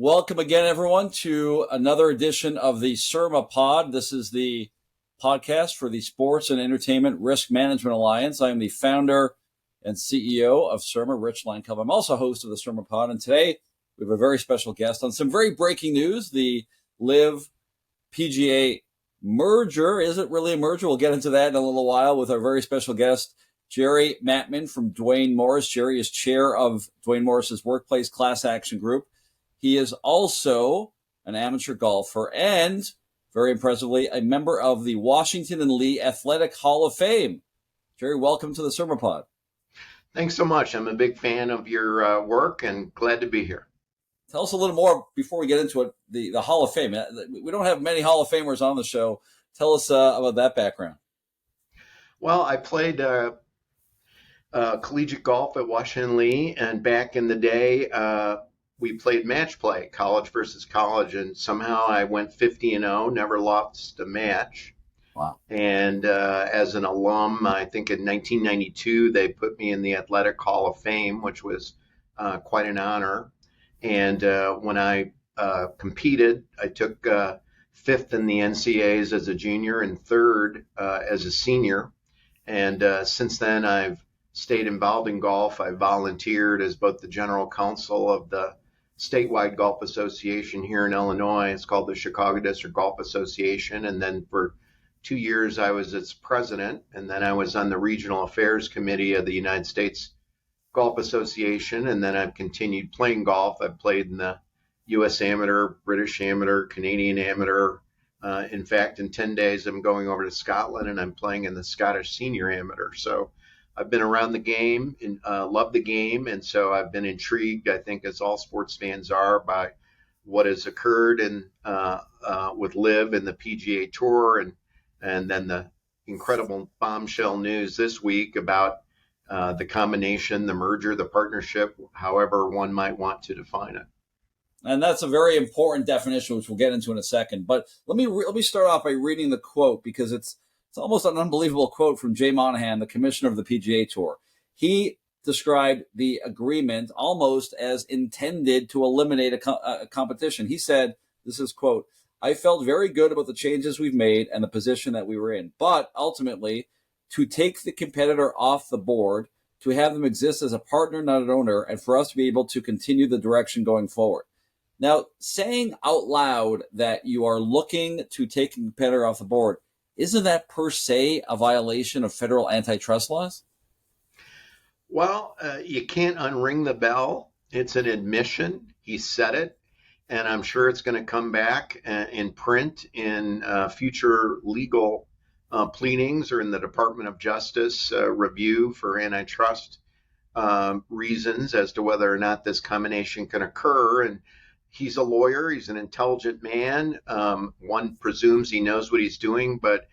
Welcome again, everyone, to another edition of the SERMAPod. This is the podcast for the Sports and Entertainment Risk Management Alliance. I am the founder and CEO of SERMA, Rich Lenkov. I'm also host of the SERMAPod, and today we have a very special guest on some very breaking news. The LIV PGA merger. Is it really a merger? We'll get into that in a little while with our very special guest, Gerald Maatman from Duane Morris. Jerry is chair of Duane Morris's Workplace Class Action Group. He is also an amateur golfer and, very impressively, a member of the Washington and Lee Athletic Hall of Fame. Jerry, welcome to the SERMAPod. Thanks so much. I'm a big fan of your work and glad to be here. Tell us a little more before we get into it, the Hall of Fame. We don't have many Hall of Famers on the show. Tell us about that background. Well, I played collegiate golf at Washington and Lee, and back in the day, we played match play, college versus college, and somehow I went 50-0, never lost a match. Wow. And as an alum, I think in 1992, they put me in the Athletic Hall of Fame, which was quite an honor. And when I competed, I took fifth in the NCAAs as a junior and third as a senior. And since then, I've stayed involved in golf. I volunteered as both the general counsel of the statewide golf association here in Illinois. It's called the Chicago District Golf Association. And then for 2 years, I was its president. And then I was on the Regional Affairs Committee of the United States Golf Association. And then I've continued playing golf. I've played in the U.S. Amateur, British Amateur, Canadian Amateur. In fact, in 10 days, I'm going over to Scotland and I'm playing in the Scottish Senior Amateur. So I've been around the game and love the game. And so I've been intrigued, I think, as all sports fans are, by what has occurred with LIV and the PGA Tour, and then the incredible bombshell news this week about the combination, the merger, the partnership, however one might want to define it. And that's a very important definition, which we'll get into in a second. But let me start off by reading the quote, because it's almost an unbelievable quote from Jay Monahan, the commissioner of the PGA Tour. He described the agreement almost as intended to eliminate a competition. He said, this is quote, "I felt very good about the changes we've made and the position that we were in. But ultimately, to take the competitor off the board, to have them exist as a partner, not an owner, and for us to be able to continue the direction going forward." Now, saying out loud that you are looking to take a competitor off the board, isn't that per se a violation of federal antitrust laws? Well, you can't unring the bell. It's an admission. He said it, and I'm sure it's going to come back in print in future legal pleadings or in the Department of Justice review for antitrust reasons as to whether or not this combination can occur. And he's a lawyer. He's an intelligent man. One presumes he knows what he's doing, but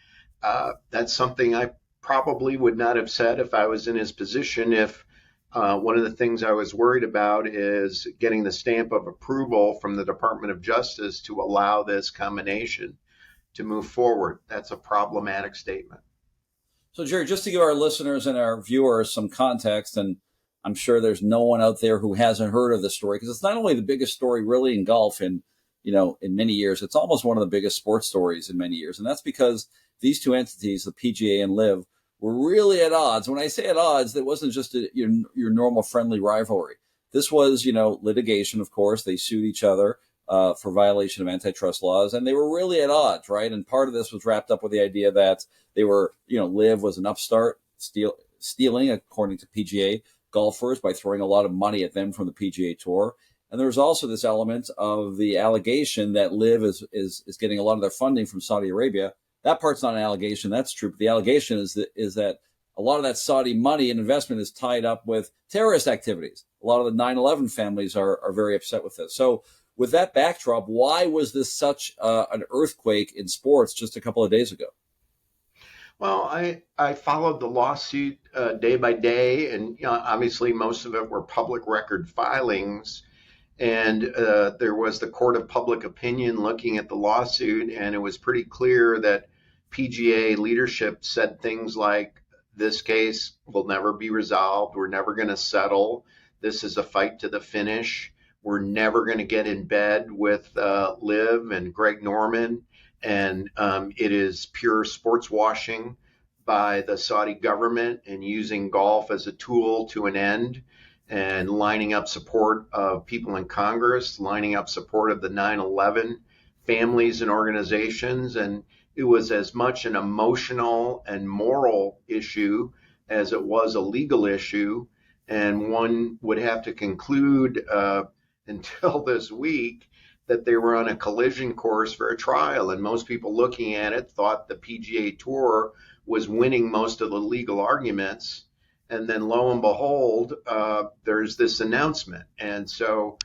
that's something I probably would not have said if I was in his position. If one of the things I was worried about is getting the stamp of approval from the Department of Justice to allow this combination to move forward. That's a problematic statement. So, Jerry, just to give our listeners and our viewers some context, and I'm sure there's no one out there who hasn't heard of this story, because it's not only the biggest story really in golf in many years, it's almost one of the biggest sports stories in many years. And that's because these two entities, the PGA and LIV, were really at odds. When I say at odds, it wasn't just your normal friendly rivalry. This was, litigation, of course. They sued each other for violation of antitrust laws, and they were really at odds, right? And part of this was wrapped up with the idea that they were, LIV was an upstart stealing, according to PGA golfers, by throwing a lot of money at them from the PGA Tour. And there's also this element of the allegation that LIV is getting a lot of their funding from Saudi Arabia. That part's not an allegation. That's true. But the allegation is that a lot of that Saudi money and investment is tied up with terrorist activities. A lot of the 9/11 families are very upset with this. So with that backdrop, why was this such an earthquake in sports just a couple of days ago? Well, I followed the lawsuit day by day, and obviously most of it were public record filings. And there was the Court of Public Opinion looking at the lawsuit, and it was pretty clear that PGA leadership said things like, this case will never be resolved. We're never going to settle. This is a fight to the finish. we're never going to get in bed with LIV and Greg Norman, and it is pure sports washing by the Saudi government and using golf as a tool to an end, and lining up support of people in Congress, lining up support of the 9/11 families and organizations. And it was as much an emotional and moral issue as it was a legal issue. And one would have to conclude until this week that they were on a collision course for a trial. And most people looking at it thought the PGA Tour was winning most of the legal arguments. And then lo and behold, there's this announcement. And so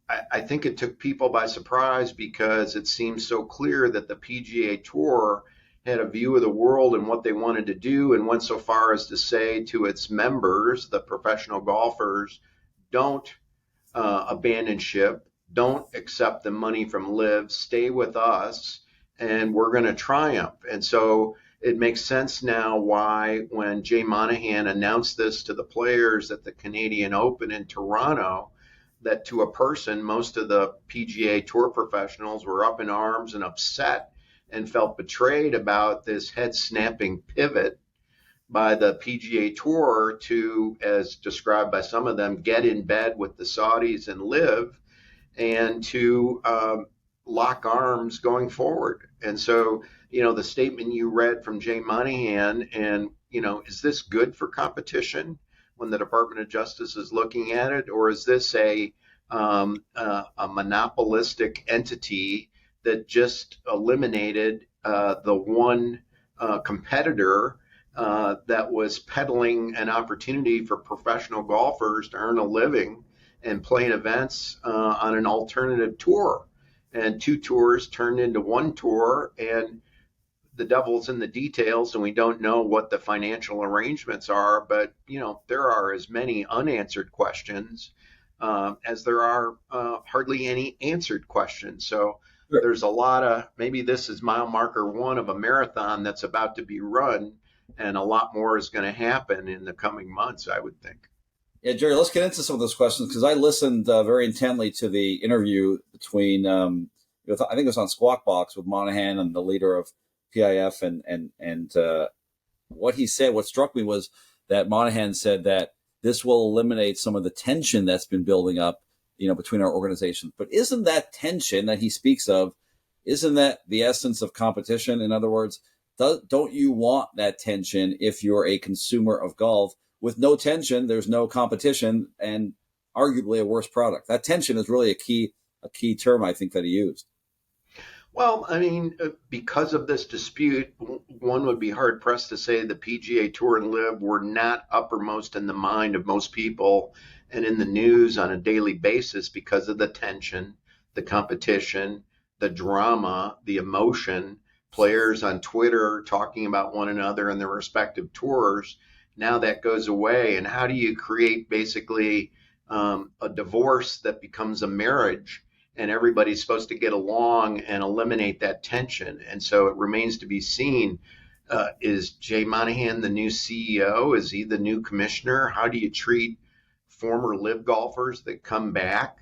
I think it took people by surprise, because it seemed so clear that the PGA Tour had a view of the world and what they wanted to do, and went so far as to say to its members, the professional golfers, don't abandon ship, don't accept the money from LIV, stay with us, and we're going to triumph. And so it makes sense now why, when Jay Monahan announced this to the players at the Canadian Open in Toronto, that to a person, most of the PGA Tour professionals were up in arms and upset and felt betrayed about this head-snapping pivot by the PGA Tour to, as described by some of them, get in bed with the Saudis and LIV, and to lock arms going forward. And so, the statement you read from Jay Monahan, and, is this good for competition when the Department of Justice is looking at it? Or is this a monopolistic entity that just eliminated the one competitor that was peddling an opportunity for professional golfers to earn a living and playing events on an alternative tour? And two tours turned into one tour, and the devil's in the details, and we don't know what the financial arrangements are. But, there are as many unanswered questions as there are hardly any answered questions. So Sure. There's a lot of, maybe this is mile marker one of a marathon that's about to be run, and a lot more is going to happen in the coming months, I would think. Yeah, Jerry, let's get into some of those questions, because I listened very intently to the interview between, I think it was on Squawk Box with Monahan and the leader of PIF, and what he said, what struck me was that Monahan said that this will eliminate some of the tension that's been building up, between our organizations. But isn't that tension that he speaks of, isn't that the essence of competition? In other words, don't you want that tension if you're a consumer of golf? With no tension, there's no competition, and arguably a worse product. That tension is really a key term, I think, that he used. Well, I mean, because of this dispute, one would be hard pressed to say the PGA Tour and LIV were not uppermost in the mind of most people and in the news on a daily basis, because of the tension, the competition, the drama, the emotion, players on Twitter talking about one another and their respective tours. Now that goes away. And how do you create basically a divorce that becomes a marriage, and everybody's supposed to get along and eliminate that tension? And so it remains to be seen. Is Jay Monahan the new CEO? Is he the new commissioner? How do you treat former LIV golfers that come back?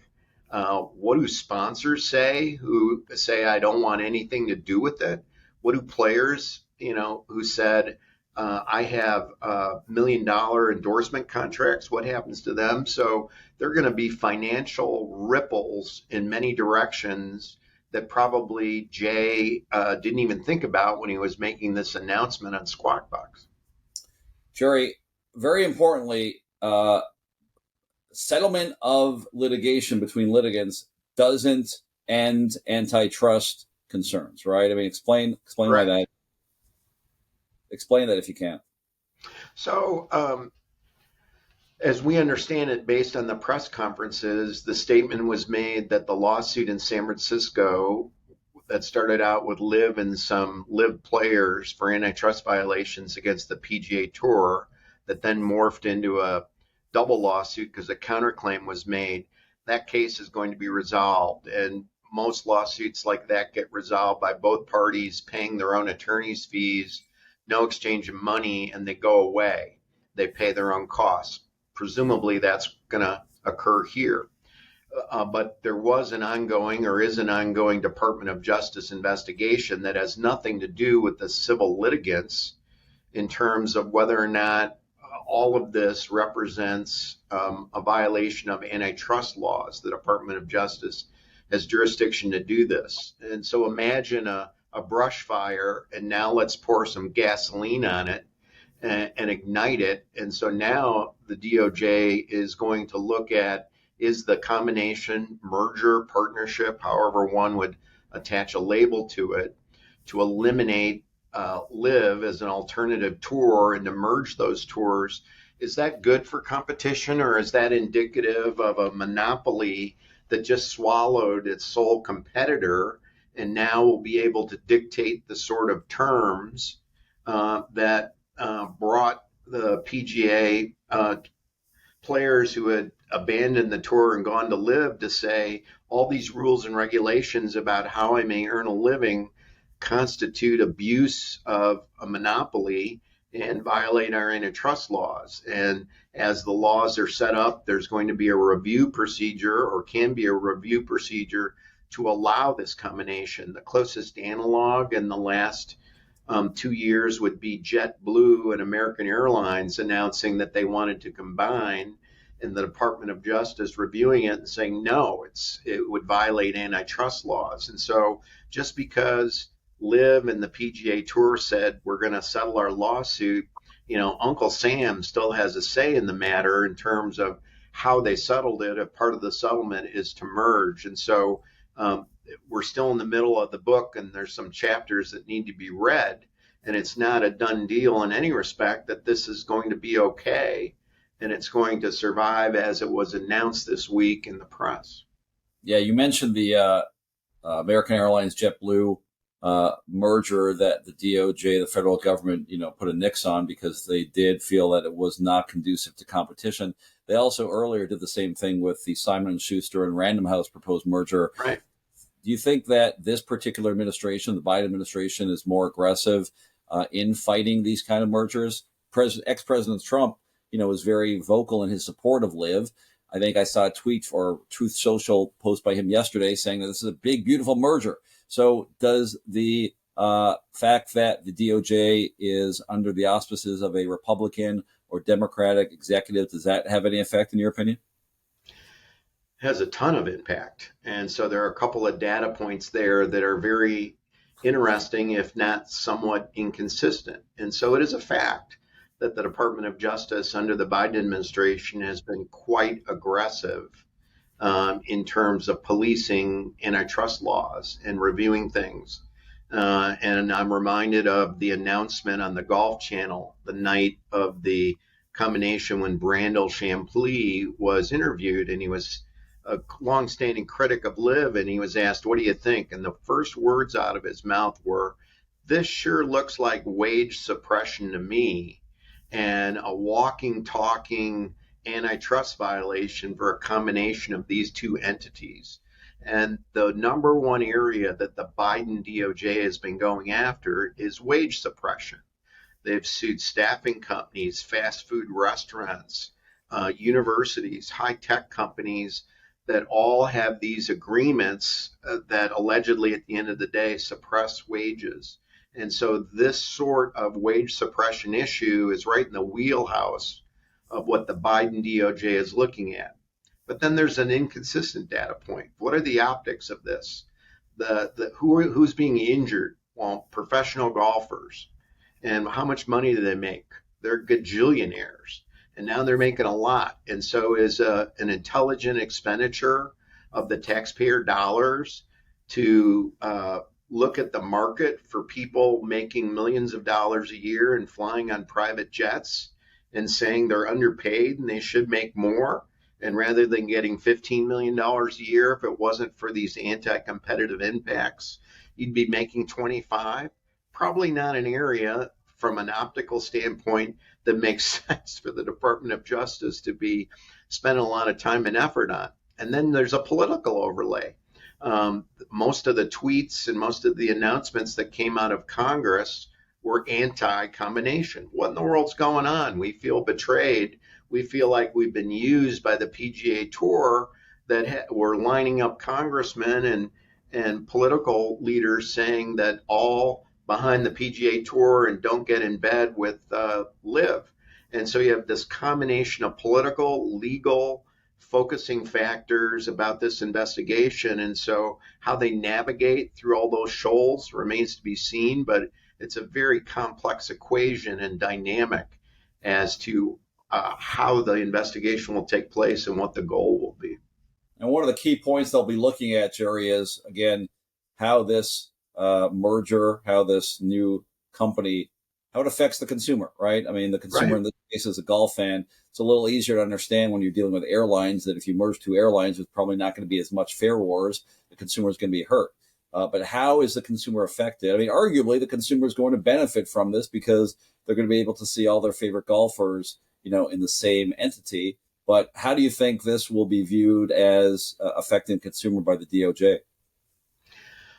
What do sponsors say who say, I don't want anything to do with it? What do players, who said, I have $1 million endorsement contracts, what happens to them? So there are going to be financial ripples in many directions that probably Jay didn't even think about when he was making this announcement on Squawk Box. Jerry, very importantly, settlement of litigation between litigants doesn't end antitrust concerns, right? I mean, explain why that. Explain that if you can. So, as we understand it, based on the press conferences, the statement was made that the lawsuit in San Francisco that started out with LIV and some LIV players for antitrust violations against the PGA Tour, that then morphed into a double lawsuit because a counterclaim was made. That case is going to be resolved, and most lawsuits like that get resolved by both parties paying their own attorney's fees, no exchange of money, and they go away. They pay their own costs. Presumably that's going to occur here. but there was an ongoing or is an ongoing Department of Justice investigation that has nothing to do with the civil litigants in terms of whether or not all of this represents a violation of antitrust laws. The Department of Justice has jurisdiction to do this. And so imagine a brush fire, and now let's pour some gasoline on it and ignite it. And so now the DOJ is going to look at, is the combination, merger, partnership, however one would attach a label to it, to eliminate LIV as an alternative tour and to merge those tours. Is that good for competition, or is that indicative of a monopoly that just swallowed its sole competitor and now will be able to dictate the sort of terms that brought the PGA players who had abandoned the tour and gone to LIV to say all these rules and regulations about how I may earn a living constitute abuse of a monopoly and violate our antitrust laws. And as the laws are set up, there's going to be a review procedure, or can be a review procedure, to allow this combination. The closest analog in the last 2 years would be JetBlue and American Airlines announcing that they wanted to combine, and the Department of Justice reviewing it and saying, no, it would violate antitrust laws. And so just because LIV and the PGA Tour said we're going to settle our lawsuit, Uncle Sam still has a say in the matter in terms of how they settled it. If part of the settlement is to merge. And so we're still in the middle of the book, and there's some chapters that need to be read, and it's not a done deal in any respect that this is going to be okay and it's going to survive as it was announced this week in the press. Yeah, you mentioned the American Airlines JetBlue merger that the DOJ, the federal government, put a nix on because they did feel that it was not conducive to competition. They also earlier did the same thing with the Simon & Schuster and Random House proposed merger. Right. Do you think that this particular administration, the Biden administration, is more aggressive in fighting these kind of mergers? Ex-President Trump, was very vocal in his support of LIV. I think I saw a tweet or Truth Social post by him yesterday saying that this is a big, beautiful merger. So does the fact that the DOJ is under the auspices of a Republican or Democratic executive, does that have any effect in your opinion? Has a ton of impact. And so there are a couple of data points there that are very interesting, if not somewhat inconsistent. And so it is a fact that the Department of Justice under the Biden administration has been quite aggressive in terms of policing antitrust laws and reviewing things. And I'm reminded of the announcement on the Golf Channel the night of the combination when Brandel Champloo was interviewed, and he was a longstanding critic of LIV, and he was asked, what do you think? And the first words out of his mouth were, this sure looks like wage suppression to me, and a walking, talking antitrust violation for a combination of these two entities. And the number one area that the Biden DOJ has been going after is wage suppression. They've sued staffing companies, fast food restaurants, universities, high-tech companies that all have these agreements that allegedly at the end of the day suppress wages. And so this sort of wage suppression issue is right in the wheelhouse of what the Biden DOJ is looking at. But then there's an inconsistent data point. What are the optics of this? Who's being injured? Well, professional golfers. And how much money do they make? They're gajillionaires. And now they're making a lot. And so is an intelligent expenditure of the taxpayer dollars to look at the market for people making millions of dollars a year and flying on private jets and saying they're underpaid and they should make more. And rather than getting $15 million a year, if it wasn't for these anti-competitive impacts, you'd be making 25. Probably not an area from an optical standpoint that makes sense for the Department of Justice to be spending a lot of time and effort on. And then there's a political overlay. Most of the tweets and most of the announcements that came out of Congress were anti-combination. What in the world's going on? We feel betrayed. We feel like we've been used by the PGA Tour that were lining up congressmen and political leaders saying that all behind the PGA Tour and don't get in bed with LIV. And so you have this combination of political, legal, focusing factors about this investigation. And so how they navigate through all those shoals remains to be seen, but it's a very complex equation and dynamic as to how the investigation will take place and what the goal will be. And one of the key points they'll be looking at, Jerry, is, again, how this merger, how this new company, how it affects the consumer, right? I mean, the consumer Right. in this case is a golf fan. It's a little easier to understand when you're dealing with airlines that if you merge two airlines, there's probably not going to be as much fare wars. The consumer is going to be hurt. But how is the consumer affected? I mean, arguably, the consumer is going to benefit from this because they're going to be able to see all their favorite golfers, in the same entity. But how do you think this will be viewed as affecting consumer by the DOJ?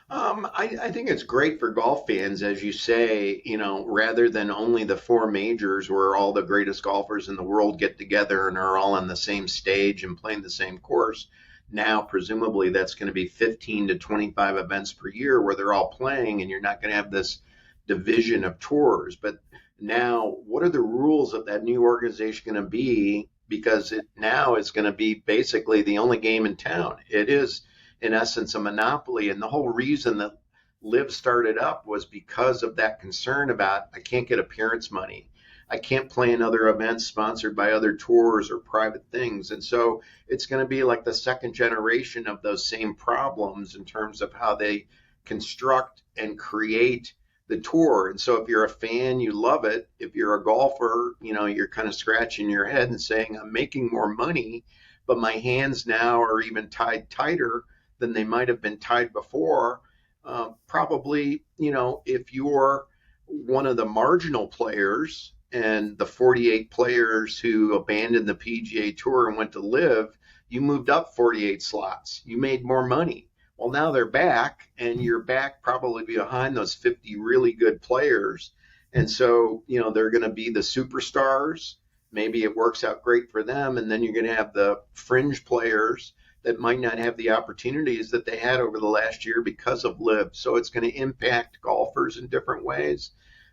I think it's great for golf fans, as you say, rather than only the four majors where all the greatest golfers in the world get together and are all on the same stage and playing the same course. Now, presumably, that's going to be 15 to 25 events per year where they're all playing, and you're not going to have this division of tours. But now, what are the rules of that new organization going to be? Because now it's going to be basically the only game in town. It is, in essence, a monopoly. And the whole reason that LIV started up was because of that concern about I can't get appearance money. I can't play in other events sponsored by other tours or private things. And so it's going to be like the second generation of those same problems in terms of how they construct and create the tour. And so if you're a fan, you love it. If you're a golfer, you're kind of scratching your head and saying, I'm making more money, but my hands now are even tied tighter than they might have been tied before. Probably, if you're one of the marginal players and the 48 players who abandoned the PGA Tour and went to LIV, you moved up 48 slots. You made more money. Well, now they're back, and you're back probably behind those 50 really good players. And so, they're going to be the superstars. Maybe it works out great for them. And then you're going to have the fringe players that might not have the opportunities that they had over the last year because of LIV. So it's going to impact golfers in different ways.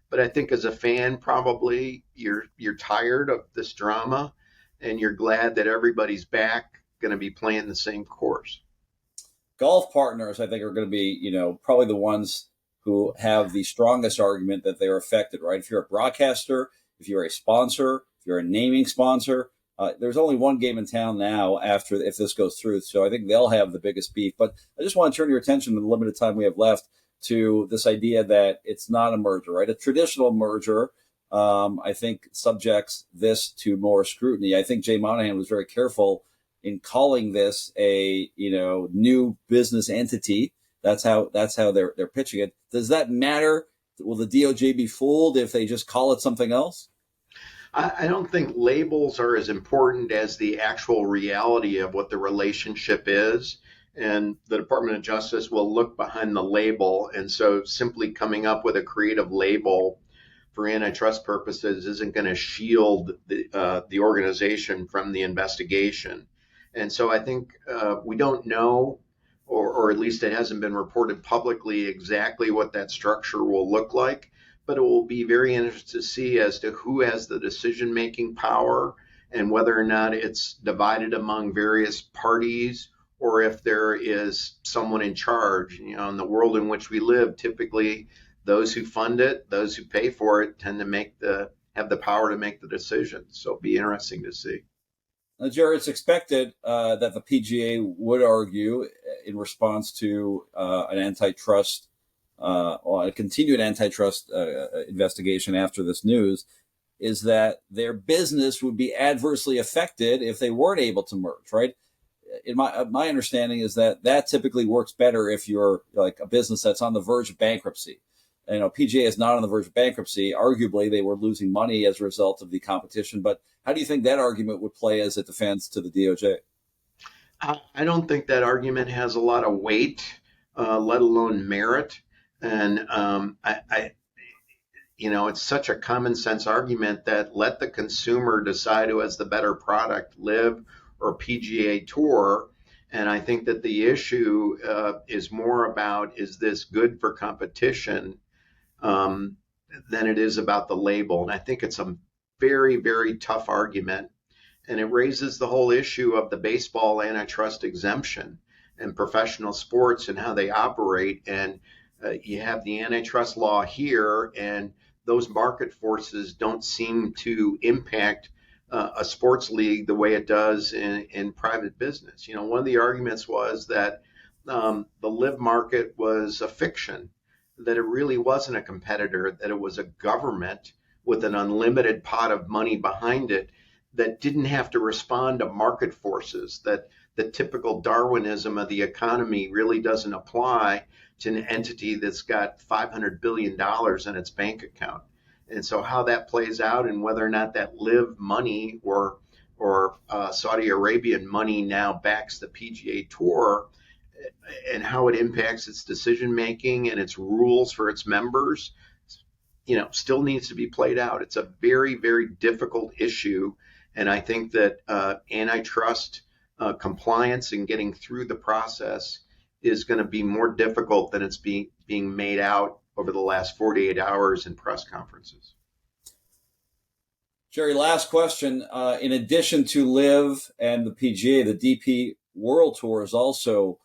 But I think as a fan, probably you're tired of this drama, and you're glad that everybody's back going to be playing the same course. Golf partners, I think, are going to be, probably the ones who have the strongest argument that they're affected, right? If you're a broadcaster, if you're a sponsor, if you're a naming sponsor, there's only one game in town now if this goes through. So I think they'll have the biggest beef. But I just want to turn your attention in the limited time we have left to this idea that it's not a merger, right? A traditional merger, I think, subjects this to more scrutiny. I think Jay Monahan was very careful in calling this a new business entity. That's how they're pitching it. Does that matter? Will the DOJ be fooled if they just call it something else? I don't think labels are as important as the actual reality of what the relationship is. And the Department of Justice will look behind the label. And so simply coming up with a creative label for antitrust purposes isn't going to shield the organization from the investigation. And so I think we don't know, or at least it hasn't been reported publicly, exactly what that structure will look like. But it will be very interesting to see as to who has the decision-making power and whether or not it's divided among various parties, or if there is someone in charge. In the world in which we live, typically those who fund it, those who pay for it, tend to have the power to make the decisions. So it'll be interesting to see. Now, Jerry, it's expected that the PGA would argue in response to an antitrust or a continued antitrust investigation after this news, is that their business would be adversely affected if they weren't able to merge, right? In my understanding is that typically works better if you're like a business that's on the verge of bankruptcy. PGA is not on the verge of bankruptcy. Arguably, they were losing money as a result of the competition. But how do you think that argument would play as a defense to the DOJ? I don't think that argument has a lot of weight, let alone merit. And it's such a common sense argument that let the consumer decide who has the better product, LIV or PGA Tour. And I think that the issue is more about, is this good for competition, than it is about the label. And I think it's a very, very tough argument. And it raises the whole issue of the baseball antitrust exemption and professional sports and how they operate. And you have the antitrust law here, and those market forces don't seem to impact a sports league the way it does in private business. You know, one of the arguments was that the LIV market was a fiction, that it really wasn't a competitor, that it was a government with an unlimited pot of money behind it that didn't have to respond to market forces, that the typical Darwinism of the economy really doesn't apply to an entity that's got $500 billion in its bank account. And so how that plays out, and whether or not that LIV money or Saudi Arabian money now backs the PGA Tour, and how it impacts its decision making and its rules for its members, you know, still needs to be played out. It's a very, very difficult issue. And I think that antitrust compliance and getting through the process is going to be more difficult than it's being made out over the last 48 hours in press conferences. Jerry, last question. In addition to LIV and the PGA, the DP World Tour is also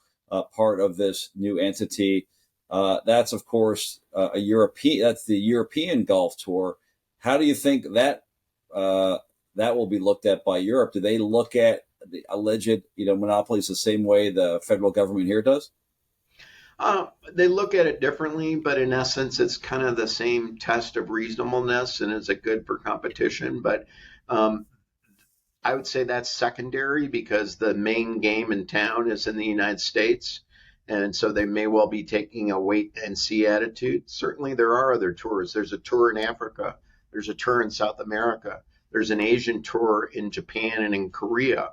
part of this new entity. That's, of course, that's the European Golf Tour. How do you think that that will be looked at by Europe? Do they look at the alleged, monopolies the same way the federal government here does? They look at it differently, but in essence, it's kind of the same test of reasonableness, and is it good for competition? But I would say that's secondary, because the main game in town is in the United States. And so they may well be taking a wait and see attitude. Certainly there are other tours. There's a tour in Africa. There's a tour in South America. There's an Asian tour in Japan and in Korea.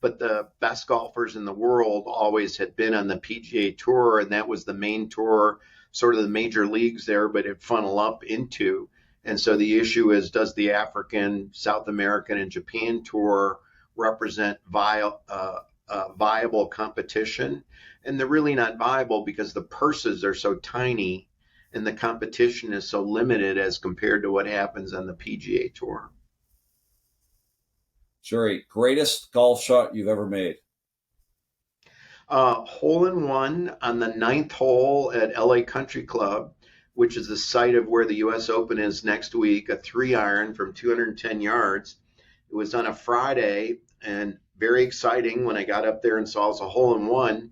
But the best golfers in the world always had been on the PGA Tour, and that was the main tour, sort of the major leagues there, but it funneled up into. And so the issue is, does the African, South American, and Japan tour represent viable competition? And they're really not viable, because the purses are so tiny and the competition is so limited as compared to what happens on the PGA Tour. Jerry, greatest golf shot you've ever made? Hole in one on the 9th hole at LA Country Club, which is the site of where the U.S. Open is next week, a 3-iron from 210 yards. It was on a Friday, and very exciting when I got up there and saw it was a hole in one,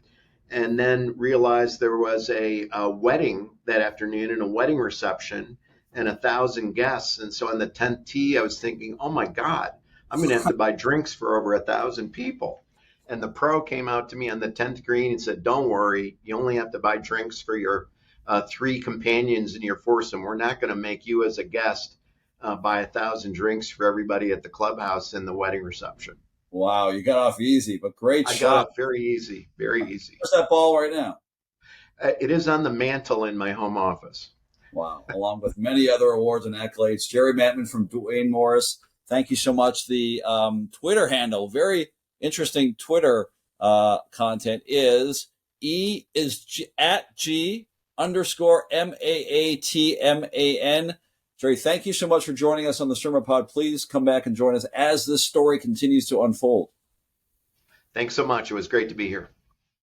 and then realized there was a wedding that afternoon and a wedding reception and 1,000 guests. And so on the 10th tee, I was thinking, oh my God, I'm going to have to buy drinks for over 1,000 people. And the pro came out to me on the 10th green and said, don't worry, you only have to buy drinks for your 3 companions in your foursome. We're not going to make you as a guest buy 1,000 drinks for everybody at the clubhouse in the wedding reception. Wow, you got off easy, but great shot. I got off very easy, very easy. Where's that ball right now? It is on the mantle in my home office. Wow, along with many other awards and accolades. Jerry Maatman from Duane Morris, thank you so much. The Twitter handle, very interesting Twitter content, is at G_MAATMAN. Jerry, thank you so much for joining us on the SERMAPod. Please come back and join us as this story continues to unfold. Thanks so much. It was great to be here.